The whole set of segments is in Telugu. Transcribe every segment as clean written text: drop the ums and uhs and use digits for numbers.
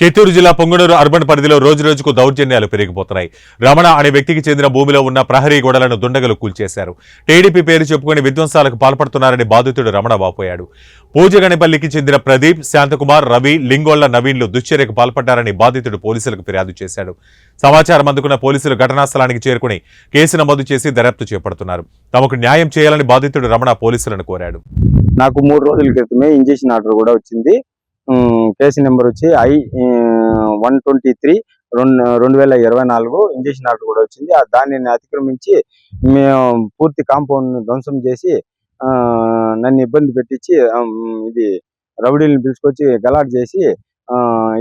చిత్తూరు జిల్లా పొంగనూరు అర్బన్ పరిధిలో రోజురోజుకు దౌర్జన్యాలు పెరిగిపోతున్నాయి. రమణ అనే వ్యక్తికి చెందిన భూమిలో ఉన్న ప్రహరీ గోడలను దుండగులు కూల్చేశారు. టీడీపీ పేరు చెప్పుకుని విధ్వంసాలకు పాల్పడుతున్నారని బాధితుడు రమణ వాపోయాడు. పూజగణిపల్లికి చెందిన ప్రదీప్, శాంతకుమార్, రవి, లింగోళ్ల నవీన్లు దుశ్చర్యకు పాల్పడ్డారని బాధితుడు పోలీసులకు ఫిర్యాదు చేశాడు. సమాచారం అందుకున్న పోలీసులు ఘటనా స్థలానికి చేరుకుని కేసు నమోదు చేసి దర్యాప్తు చేపడుతున్నారు. తమకు న్యాయం చేయాలని బాధితుడు రమణ పోలీసులను కోరాడు. నాకు 3 రోజుల క్రితమే ఇంజెక్షన్ ఆర్డర్ కూడా వచ్చింది. కేసు నెంబర్ వచ్చి I-123 2024 ఇంజెక్షన్ ఆర్డర్ కూడా వచ్చింది. దానిని అతిక్రమించి మేము పూర్తి కాంపౌండ్ ధ్వంసం చేసి నన్ను ఇబ్బంది పెట్టించి ఇది రౌడీలను పిలుచుకొచ్చి గలాట్ చేసి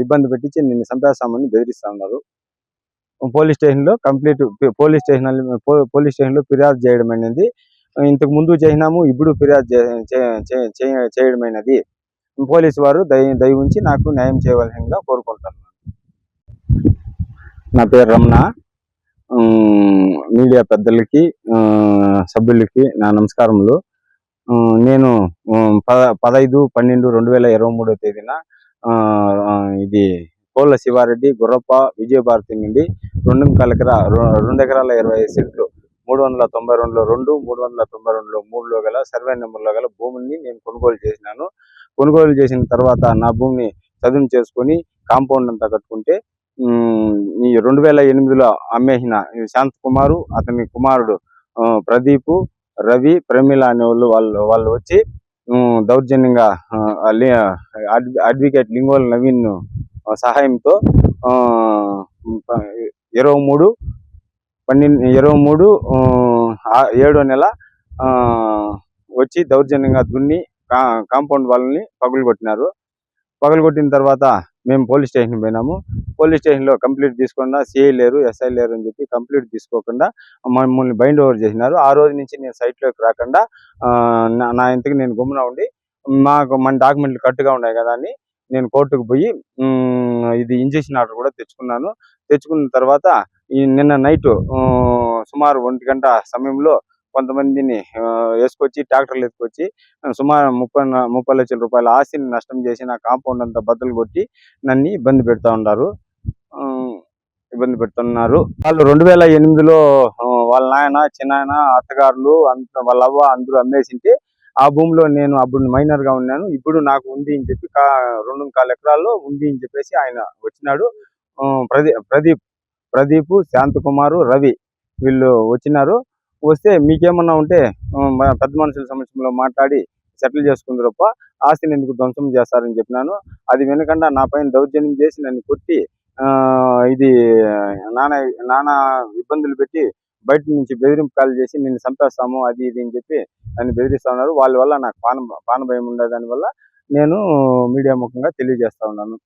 ఇబ్బంది పెట్టించి నిన్ను చంపేస్తామని బెదిరిస్తా ఉన్నారు. పోలీస్ స్టేషన్లో ఫిర్యాదు చేయడమైనది. ఇంతకు ముందు చేసినాము, ఇప్పుడు ఫిర్యాదు చేయడమైనది. పోలీసు వారు దయ ఉంచి నాకు న్యాయం చేయవలసిందిగా కోరుకుంటున్నాను. నా పేరు రమణ. మీడియా పెద్దలకి, సభ్యులకి నా నమస్కారములు. నేను 15/12/2023 తేదీన ఇది కోళ్ళ శివారెడ్డి, గుర్రప్ప, విజయభారతి నుండి 2 ఎకరాల 25 సెంట్లు 392లో 2, 392లో 3లో గల సర్వే నెంబర్లో గల భూమిని నేను కొనుగోలు చేసినాను. కొనుగోలు చేసిన తర్వాత నా భూమిని చదును చేసుకొని కాంపౌండ్ అంతా కట్టుకుంటే ఈ 2008లో అమ్మేసిన శాంతకుమారు, అతని కుమారుడు ప్రదీప్, రవి, ప్రమీల అనే వాళ్ళు వచ్చి దౌర్జన్యంగా అడ్వకేట్ లింగోల్ నవీన్ సహాయంతో 23/7 నెల వచ్చి దౌర్జన్యంగా దున్ని కాంపౌండ్ వాళ్ళని పగులుకొట్టినారు. పగులుకొట్టిన తర్వాత మేము పోలీస్ స్టేషన్కి పోయినాము. పోలీస్ స్టేషన్లో కంప్లీట్ తీసుకుండా సిఐ లేరు, ఎస్ఐ లేరు అని చెప్పి కంప్లీట్ తీసుకోకుండా మమ్మల్ని బైండ్ ఓవర్ చేసినారు. ఆ రోజు నుంచి నేను సైట్లోకి రాకుండా నా ఇంటికి నేను గమ్మున ఉండి మన డాక్యుమెంట్లు కట్టుగా ఉన్నాయి కదా అని నేను కోర్టుకు పోయి ఇది ఇంజెక్షన్ ఆర్డర్ కూడా తెచ్చుకున్నాను. తెచ్చుకున్న తర్వాత నిన్న నైట్ సుమారు 1 గంట సమయంలో కొంతమందిని వేసుకొచ్చి ట్రాక్టర్లు ఎత్తుకొచ్చి సుమారు 30 లక్షల రూపాయల ఆస్తిని నష్టం చేసి నా కాంపౌండ్ అంతా బద్దలు కొట్టి నన్ను ఇబ్బంది పెడుతున్నారు. వాళ్ళు 2008లో వాళ్ళ నాయన, చిన్నాయన, అత్తగారులు అంత వాళ్ళ అవ్వ అందరూ అమ్మేసింటే ఆ భూమిలో నేను అప్పుడు మైనర్ గా ఉన్నాను. ఇప్పుడు నాకు ఉంది అని చెప్పి 2.25 ఎకరాల్లో ఉంది అని చెప్పేసి ఆయన వచ్చినాడు. ప్రదీప్, శాంతకుమారు, రవి వీళ్ళు వచ్చినారు. వస్తే మీకేమన్నా ఉంటే పెద్ద మనుషుల సమక్షంలో మాట్లాడి సెటిల్ చేసుకుందరప్ప, ఆస్తిని ఎందుకు ధ్వంసం చేస్తారని చెప్పినాను. అది వెనకుండా నా పైన దౌర్జన్యం చేసి నన్ను కొట్టి ఇది నానా ఇబ్బందులు పెట్టి బయట నుంచి బెదిరింపు కాల్ చేసి నిన్ను చంపేస్తాము అది ఇది అని చెప్పి నన్ను బెదిరిస్తా ఉన్నారు. వాళ్ళ వల్ల నాకు ప్రాణ భయం ఉండే దానివల్ల నేను మీడియా ముఖంగా తెలియజేస్తా ఉన్నాను.